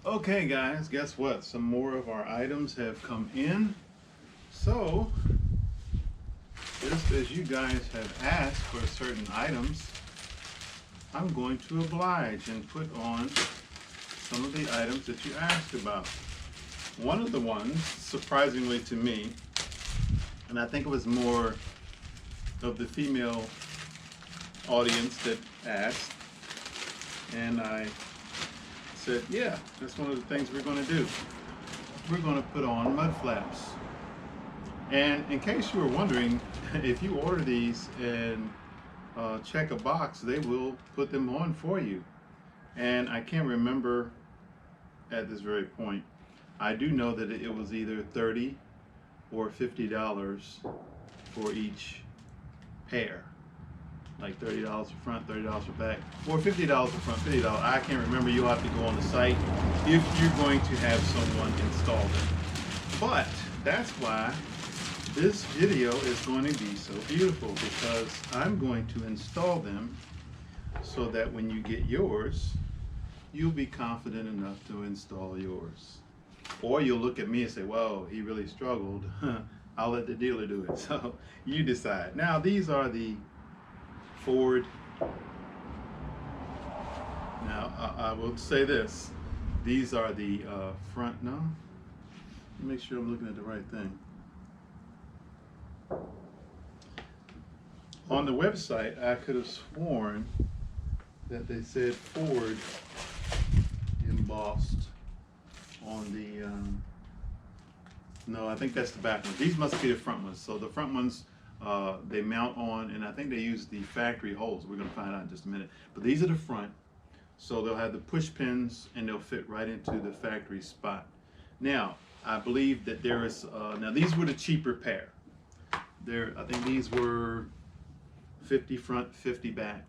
Okay guys, guess what? Some more of our items have come in. So, just as you guys have asked for certain items, I'm going to oblige and put on some of the items that you asked about. One of the ones, surprisingly to me, and I think it was more of the female audience that asked, and I said, yeah, that's one of the things we're going to do. We're going to put on mud flaps. And in case you were wondering, if you order these and check a box, they will put them on for you. And I can't remember at this very point. I do know that it was either $30 or $50 for each pair. Like $30 for front, $30 for back, or $50 for front, $50. I can't remember. You'll have to go on the site if you're going to have someone install them. But that's why this video is going to be so beautiful, because I'm going to install them so that when you get yours, you'll be confident enough to install yours. Or you'll look at me and say, whoa, he really struggled. I'll let the dealer do it. So you decide. Now, these are the Ford. Now, I will say this. These are the front. No? Make sure I'm looking at the right thing. On the website, I could have sworn that they said Ford embossed on the, no, I think that's the back ones. These must be the front ones. So the front ones, they mount on, and I think they use the factory holes. We're going to find out in just a minute. But these are the front. So they'll have the push pins, and they'll fit right into the factory spot. Now, I believe that there is, now these were the cheaper pair. I think these were $50 front, $50 back.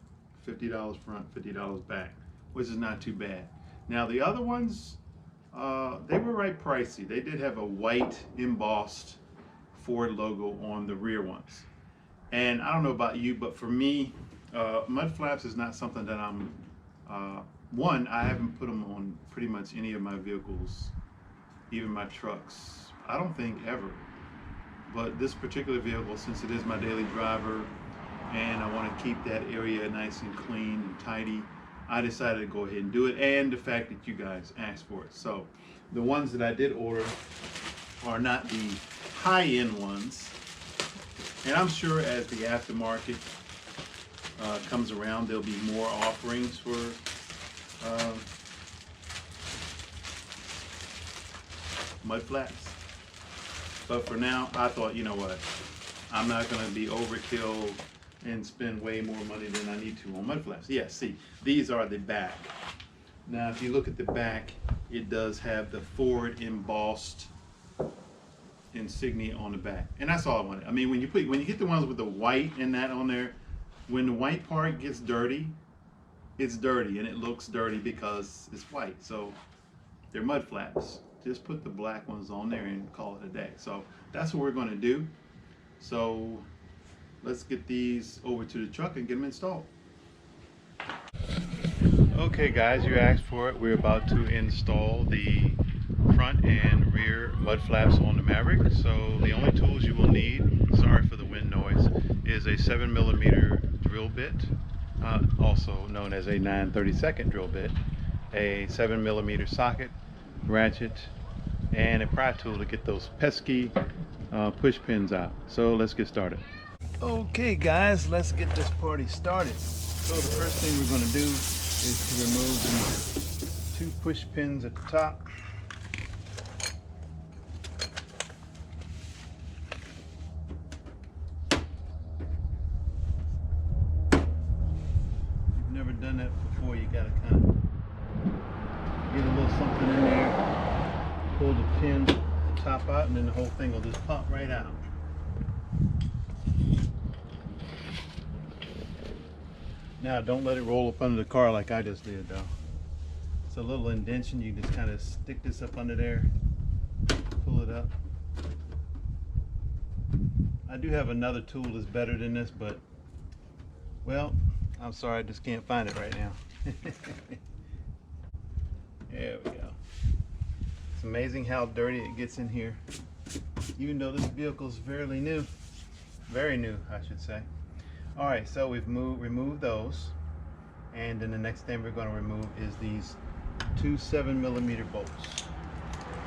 $50 front, $50 back, which is not too bad. Now the other ones, they were right pricey. They did have a white embossed Ford logo on the rear ones. And I don't know about you, but for me, mud flaps is not something that I'm, one, I haven't put them on pretty much any of my vehicles, even my trucks, I don't think ever. But this particular vehicle, since it is my daily driver, and I want to keep that area nice and clean and tidy, I decided to go ahead and do it, and the fact that you guys asked for it. So the ones that I did order are not the high-end ones, and I'm sure as the aftermarket comes around, there'll be more offerings for mud flaps. But for now, I thought, you know what, I'm not going to be overkill and spend way more money than I need to on mud flaps. Yeah, see, these are the back. Now, if you look at the back, it does have the Ford embossed insignia on the back, and that's all I wanted. I mean, when you get the ones with the white and that on there, when the white part gets dirty, it's dirty, and it looks dirty because it's white. So they're mud flaps. Just put the black ones on there and call it a day. So that's what we're going to do. So let's get these over to the truck and get them installed. Okay guys, you asked for it. We're about to install the front and rear mud flaps on the Maverick. So the only tools you will need, sorry for the wind noise, is a 7mm drill bit, also known as a 9/32 drill bit, a 7mm socket, ratchet, and a pry tool to get those pesky push pins out. So let's get started. Okay guys, let's get this party started. So the first thing we're going to do is to remove the 2 push pins at the top. If you've never done that before, you got to kind of get a little something in there, pull the pin top out, and then the whole thing will just pop right out. Now, don't let it roll up under the car like I just did, though. It's a little indentation. You just kind of stick this up under there, pull it up. I do have another tool that's better than this, but, well, I'm sorry, I just can't find it right now. There we go. amazing how dirty it gets in here, even though this vehicle is fairly new. Very new, I should say. All right, so we've removed those. And then the next thing we're going to remove is these two 7mm bolts.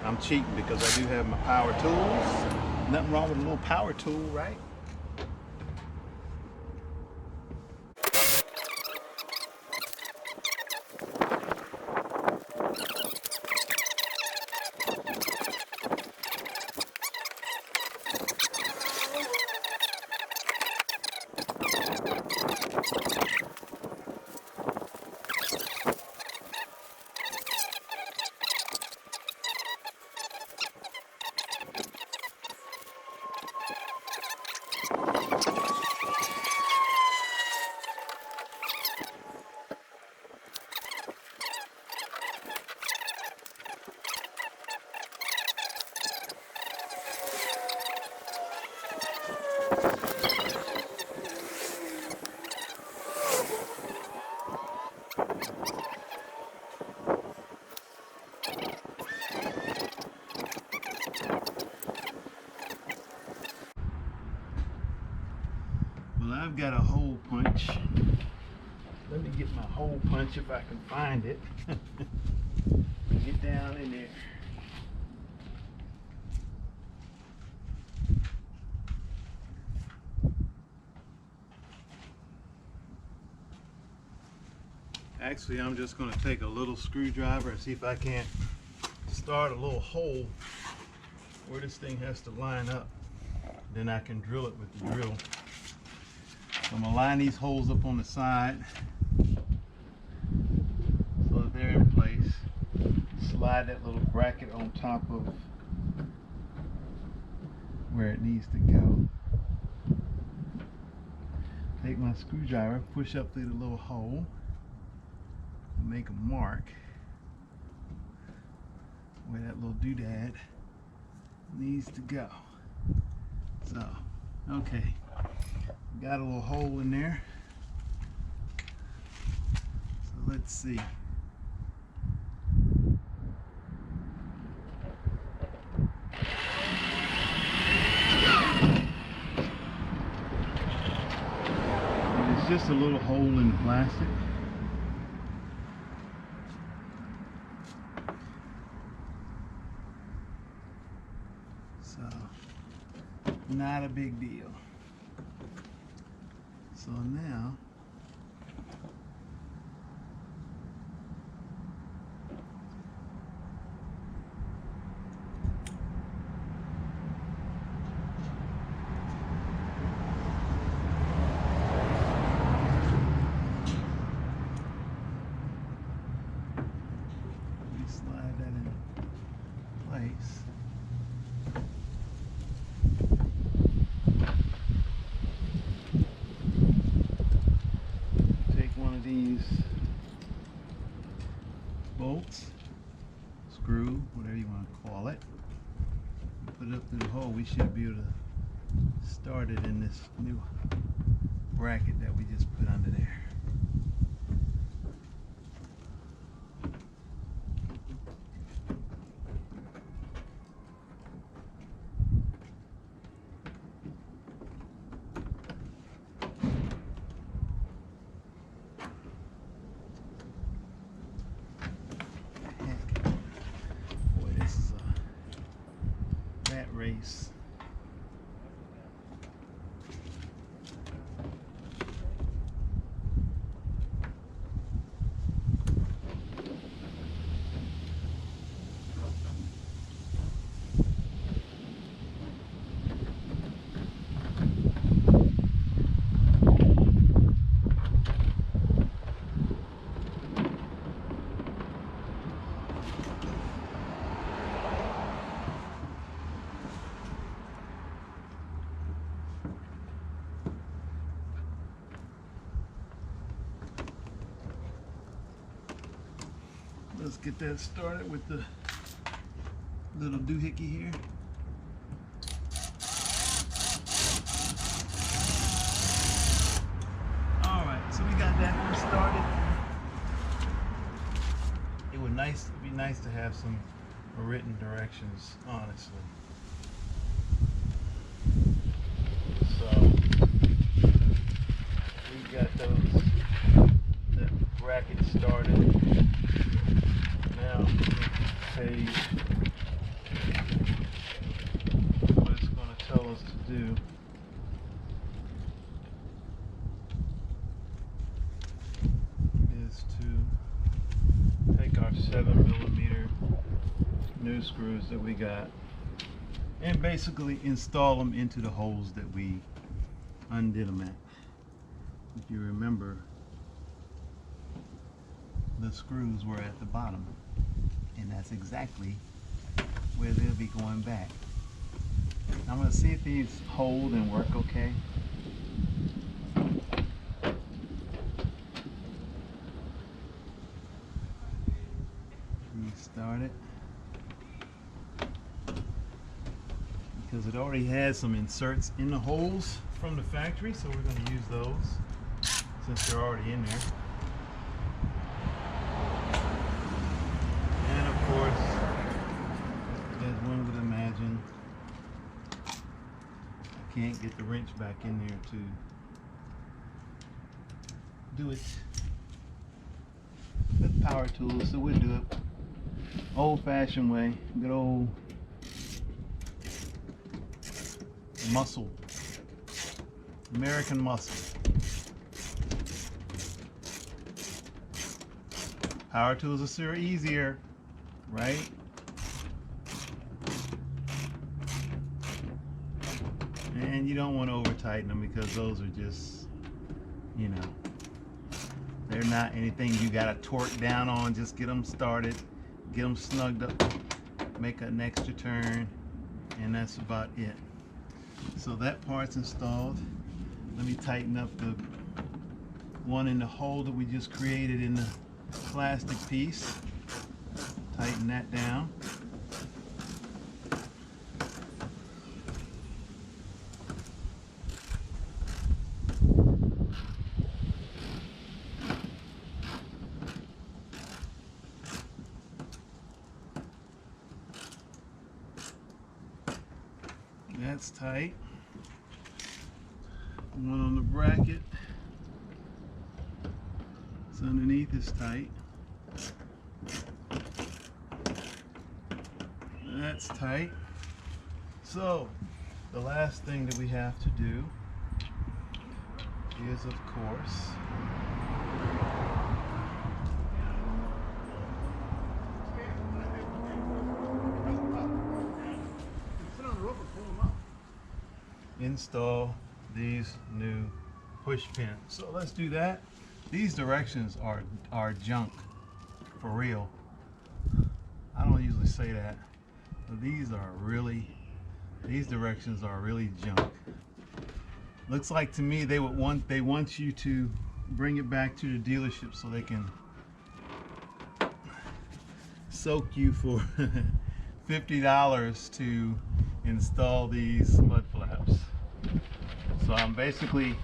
I'm cheating because I do have my power tools. Nothing wrong with a little power tool, right? Well, I've got a hole punch. Let me get my hole punch if I can find it. Get down in there. Actually, I'm just going to take a little screwdriver and see if I can't start a little hole where this thing has to line up. Then I can drill it with the drill. So I'm going to line these holes up on the side so that they're in place. Slide that little bracket on top of where it needs to go. Take my screwdriver, push up through the little hole, and make a mark where that little doodad needs to go. So, okay, got a little hole in there. So let's see. And it's just a little hole in the plastic. So, not a big deal. So now, we slide that in place. These bolts, screw, whatever you want to call it, put it up through the hole. We should be able to start it in this new bracket that we just put under there. Race. Let's get that started with the little doohickey here. All right, so we got that one started. It'd be nice to have some written directions, honestly. So we got that bracket started. Now page what it's going to tell us to do. Is to take our 7mm new screws that we got and basically install them into the holes that we undid them at. If you remember, the screws were at the bottom, and that's exactly where they'll be going back. I'm going to see if these hold and work okay. Restart it. Because it already has some inserts in the holes from the factory, so we're going to use those since they're already in there. And of course, as one would imagine, I can't get the wrench back in there to do it with power tools, so we'll do it old-fashioned way, good old muscle, American muscle. Power tools are still easier, right? And you don't want to over tighten them because those are just, you know, they're not anything you gotta torque down on. Just get them started, get them snugged up, make an extra turn, and that's about it. So that part's installed. Let me tighten up the one in the hole that we just created in the plastic piece. Tighten that down. That's tight. One on the bracket. It's underneath is tight. That's tight. So the last thing that we have to do is, of course, install these new push pins. So let's do that. These directions are junk, for real. I don't usually say that, but these directions are really junk. Looks like to me they want you to bring it back to the dealership so they can soak you for $50 to install these mud flaps. So I'm basically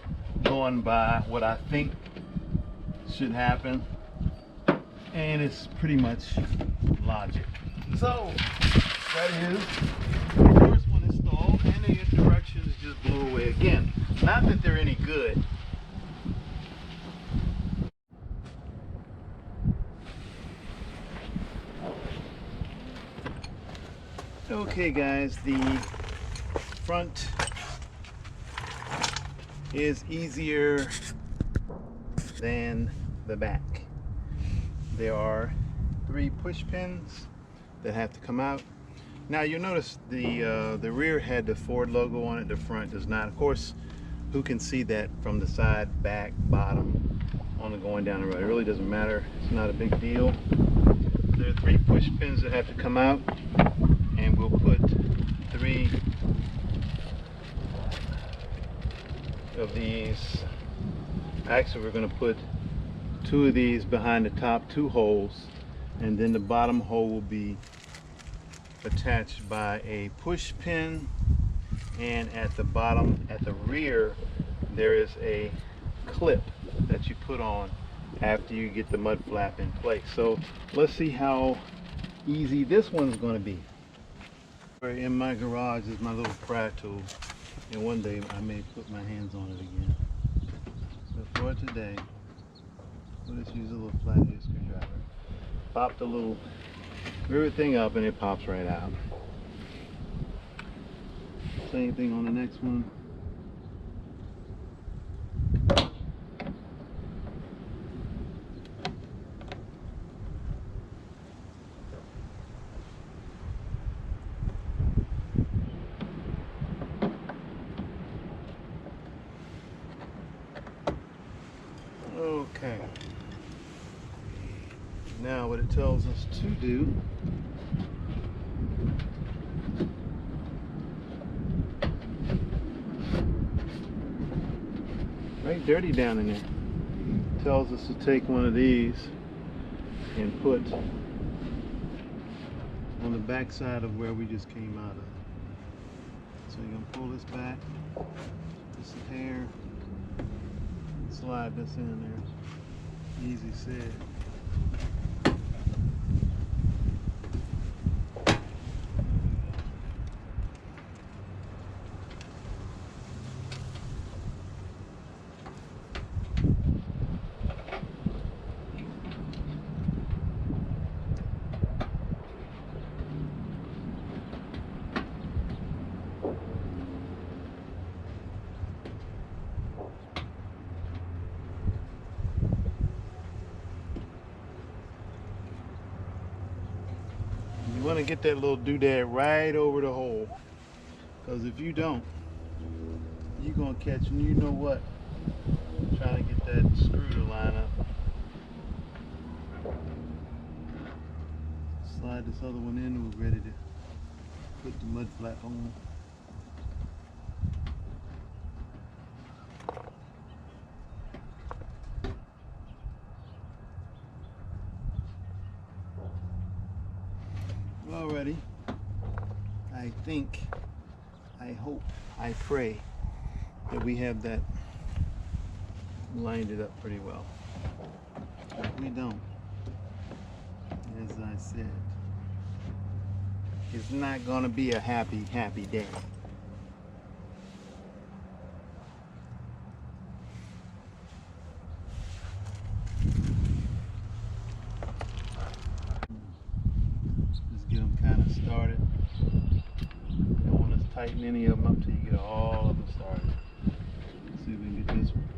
going by what I think should happen, and it's pretty much logic. So that is the first one installed, and the directions just blew away again. Not that they're any good. Okay guys, the front is easier than the back. There are 3 push pins that have to come out. Now you'll notice the rear had the Ford logo on it, the front does not. Of course, who can see that from the side, back, bottom, on the going down the road? It really doesn't matter. It's not a big deal. There are 3 push pins that have to come out, and we'll put 3 of these. Actually, we're going to put 2 of these behind the top 2 holes, and then the bottom hole will be attached by a push pin, and at the bottom, at the rear, there is a clip that you put on after you get the mud flap in place. So let's see how easy this one's going to be. In my garage is my little pry tool, and one day I may put my hands on it again. But for today, we'll just use a little flathead screwdriver. Pop the little rivet thing up and it pops right out. Same thing on the next one. Okay. Now what it tells us to do right dirty down in there. It tells us to take one of these and put on the back side of where we just came out of. So you're gonna pull this back, this hair, slide this in there. Easy said. You want to get that little doodad right over the hole, because if you don't, you're going to catch, and you know what, trying to get that screw to line up. Slide this other one in and we're ready to put the mud flap on. Already, I think, I hope, I pray that we have that lined it up pretty well. If we don't, as I said, it's not gonna be a happy, happy day. Started. You don't want to tighten any of them up till you get all of them started. Let's see if we can get this one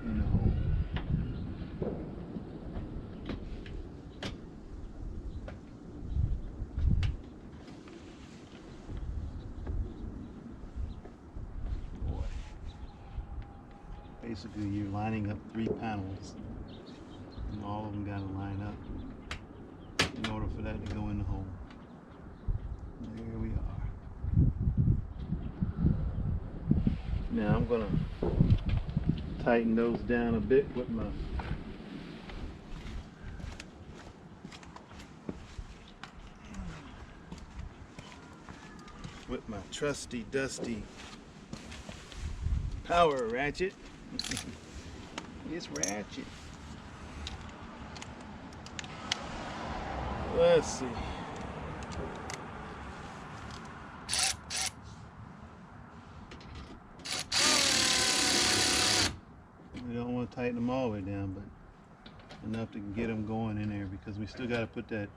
in the hole. Boy. Basically, you're lining up 3 panels, and all of them got to line up in order for that to go in the hole. There we are. Now I'm going to tighten those down a bit with my trusty dusty power ratchet. It's ratchet. Let's see. We don't want to tighten them all the way down, but enough to get them going in there, because we still got to put that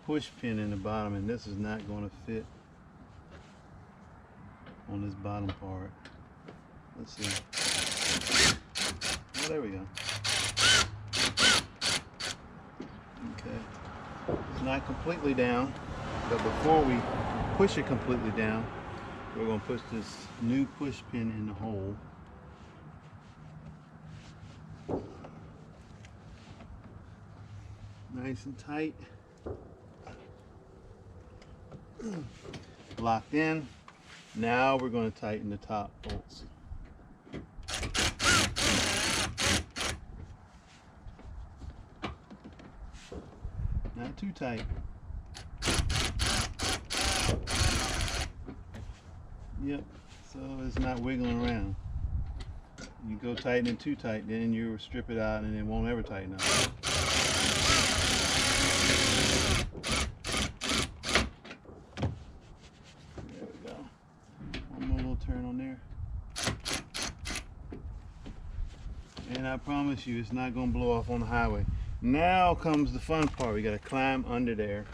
push pin in the bottom, and this is not going to fit on this bottom part. Let's see. Oh, there we go. Okay. It's not completely down, but before we push it completely down, we're going to push this new push pin in the hole. Nice and tight. Locked in. Now we're going to tighten the top bolts. Not too tight. Yep, so it's not wiggling around. You go tighten it too tight, then you strip it out and it won't ever tighten up. And I promise you, it's not gonna blow off on the highway. Now comes the fun part. We gotta climb under there,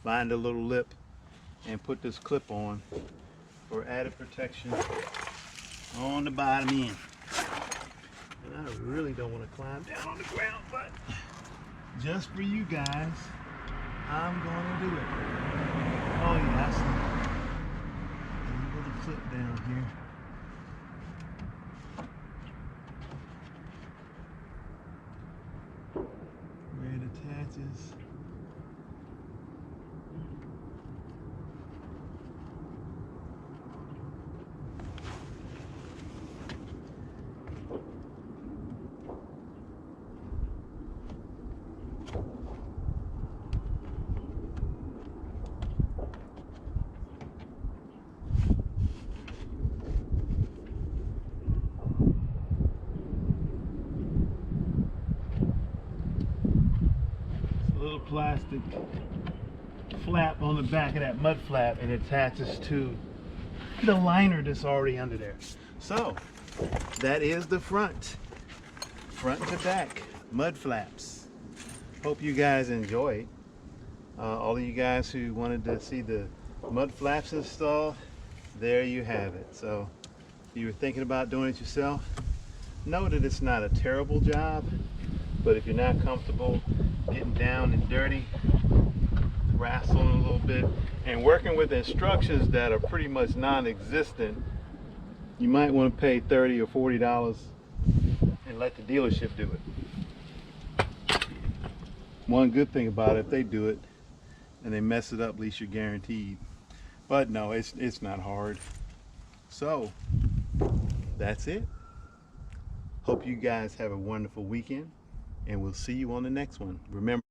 find a little lip, and put this clip on for added protection on the bottom end. And I really don't want to climb down on the ground, but just for you guys, I'm gonna do it. Oh yeah, I see a little clip down here. Where it attaches. Little plastic flap on the back of that mud flap, and it attaches to the liner that's already under there. So that is the front to back mud flaps. Hope you guys enjoy it. All of you guys who wanted to see the mud flaps installed, there you have it. So if you were thinking about doing it yourself, know that it's not a terrible job, but if you're not comfortable getting down and dirty, wrestling a little bit, and working with instructions that are pretty much non-existent, you might want to pay $30 or $40 and let the dealership do it. One good thing about it, if they do it and they mess it up, at least you're guaranteed. But no, it's not hard. So that's it. Hope you guys have a wonderful weekend, and we'll see you on the next one. Remember,